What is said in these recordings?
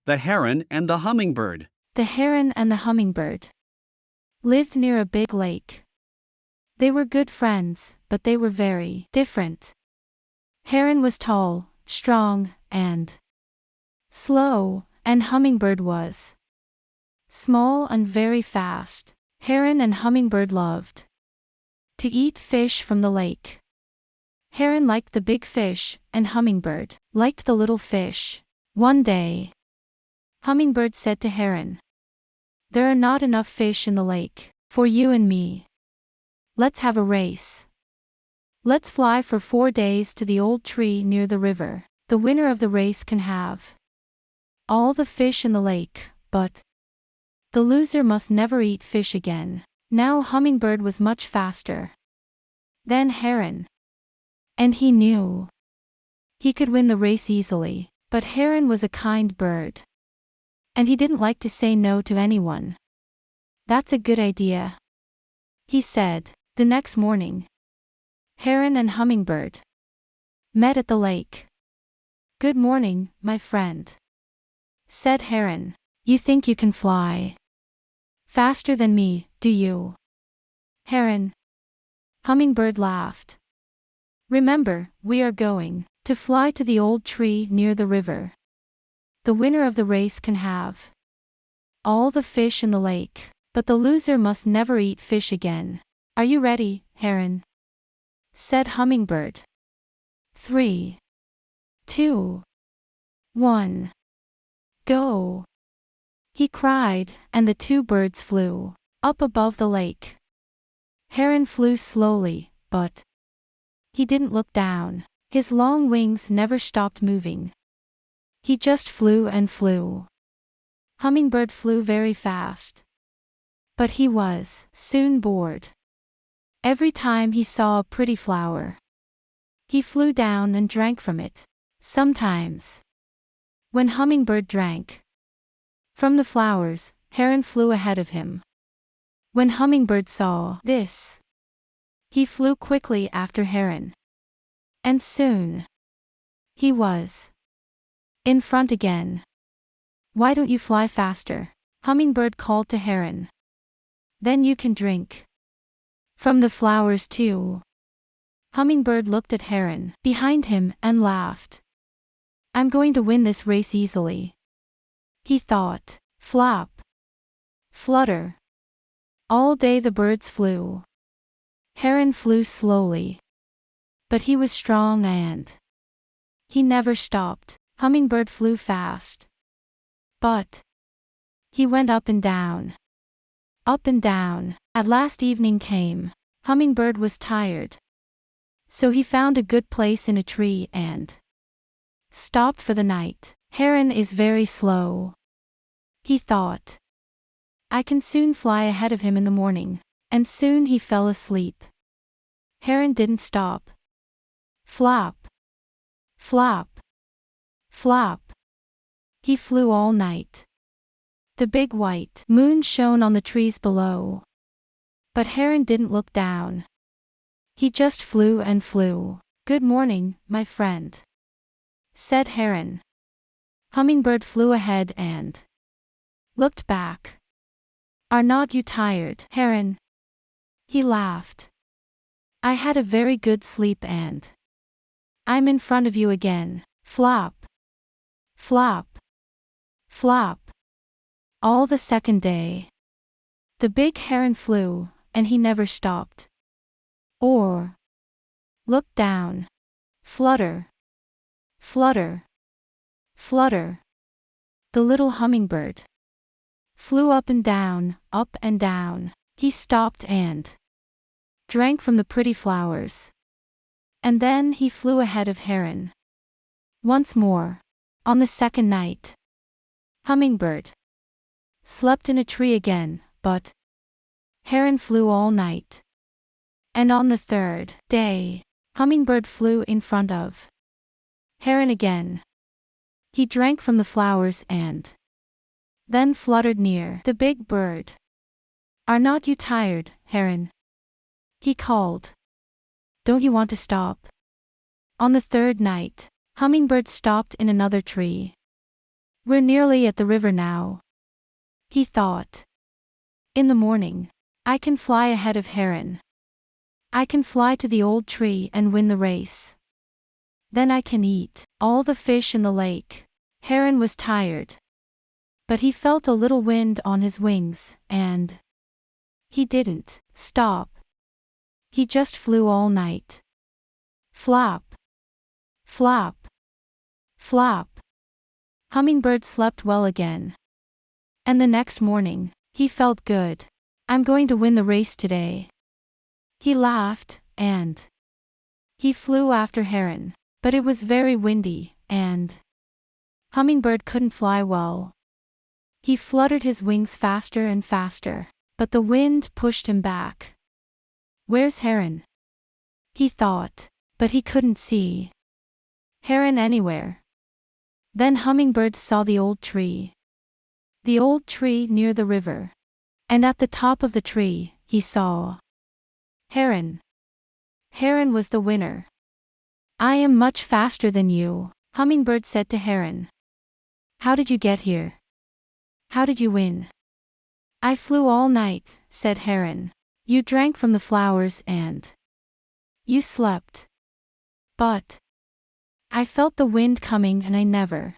The Heron and the Hummingbird. The heron and the hummingbird lived near a big lake. They were good friends, but they were very different. Heron was tall, strong, and slow, and Hummingbird was small and very fast. Heron and Hummingbird loved to eat fish from the lake. Heron liked the big fish, and Hummingbird liked the little fish. One day, Hummingbird said to Heron, "There are not enough fish in the lake for you and me. Let's have a race. Let's fly for 4 days to the old tree near the river. The winner of the race can have all the fish in the lake, but the loser must never eat fish again." Now Hummingbird was much faster than Heron, and he knew he could win the race easily. But Heron was a kind bird, and he didn't like to say no to anyone. "That's a good idea," he said. The next morning, Heron and Hummingbird met at the lake. "Good morning, my friend," said Heron. "You think you can fly faster than me, do you?" Heron. Hummingbird laughed. "Remember, we are going to fly to the old tree near the river. The winner of the race can have all the fish in the lake, but the loser must never eat fish again. Are you ready, Heron?" said Hummingbird. 3, 2, 1, go! He cried, and the two birds flew up above the lake. Heron flew slowly, but he didn't look down. His long wings never stopped moving. He just flew and flew. Hummingbird flew very fast, but he was soon bored. Every time he saw a pretty flower, he flew down and drank from it. Sometimes, when Hummingbird drank from the flowers, Heron flew ahead of him. When Hummingbird saw this, he flew quickly after Heron, and soon he was in front again. "Why don't you fly faster?" Hummingbird called to Heron. "Then you can drink from the flowers too." Hummingbird looked at Heron behind him and laughed. "I'm going to win this race easily," he thought. Flop, flutter. All day the birds flew. Heron flew slowly, but he was strong and he never stopped. Hummingbird flew fast, but he went up and down, up and down. At last evening came. Hummingbird was tired, so he found a good place in a tree and stopped for the night. Heron is very slow, he thought. I can soon fly ahead of him in the morning. And soon he fell asleep. Heron didn't stop. Flop, flop, flop. He flew all night. The big white moon shone on the trees below. But Heron didn't look down. He just flew and flew. "Good morning, my friend," said Heron. Hummingbird flew ahead and looked back. "Are not you tired, Heron?" He laughed. "I had a very good sleep and I'm in front of you again." Flop, flop, flop. All the second day, the big heron flew, and he never stopped or looked down. Flutter, flutter, flutter. The little hummingbird flew up and down, up and down. He stopped and drank from the pretty flowers. And then he flew ahead of Heron. Once more. On the second night, Hummingbird slept in a tree again, but Heron flew all night. And on the third day, Hummingbird flew in front of Heron again. He drank from the flowers and then fluttered near the big bird. "Are not you tired, Heron?" he called. "Don't you want to stop?" On the third night, Hummingbird stopped in another tree. We're nearly at the river now, he thought. In the morning, I can fly ahead of Heron. I can fly to the old tree and win the race. Then I can eat all the fish in the lake. Heron was tired, but he felt a little wind on his wings, and he didn't stop. He just flew all night. Flop, flop, flop. Hummingbird slept well again. And the next morning, he felt good. I'm going to win the race today. He laughed, and he flew after Heron. But it was very windy, and Hummingbird couldn't fly well. He fluttered his wings faster and faster, but the wind pushed him back. Where's Heron? He thought, but he couldn't see Heron anywhere. Then Hummingbird saw the old tree. The old tree near the river. And at the top of the tree, he saw Heron. Heron was the winner. I am much faster than you, Hummingbird said to Heron. How did you get here? How did you win? I flew all night, said Heron. You drank from the flowers and you slept. But I felt the wind coming and I never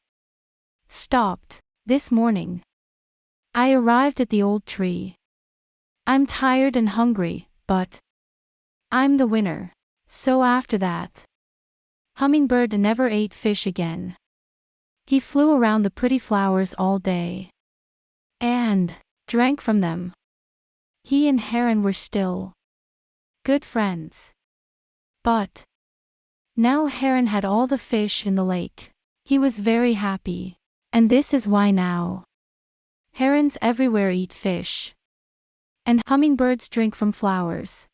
stopped. This morning, I arrived at the old tree. I'm tired and hungry, but I'm the winner. So after that, Hummingbird never ate fish again. He flew around the pretty flowers all day and drank from them. He and Heron were still good friends. But now Heron had all the fish in the lake. He was very happy. And this is why now herons everywhere eat fish. And hummingbirds drink from flowers.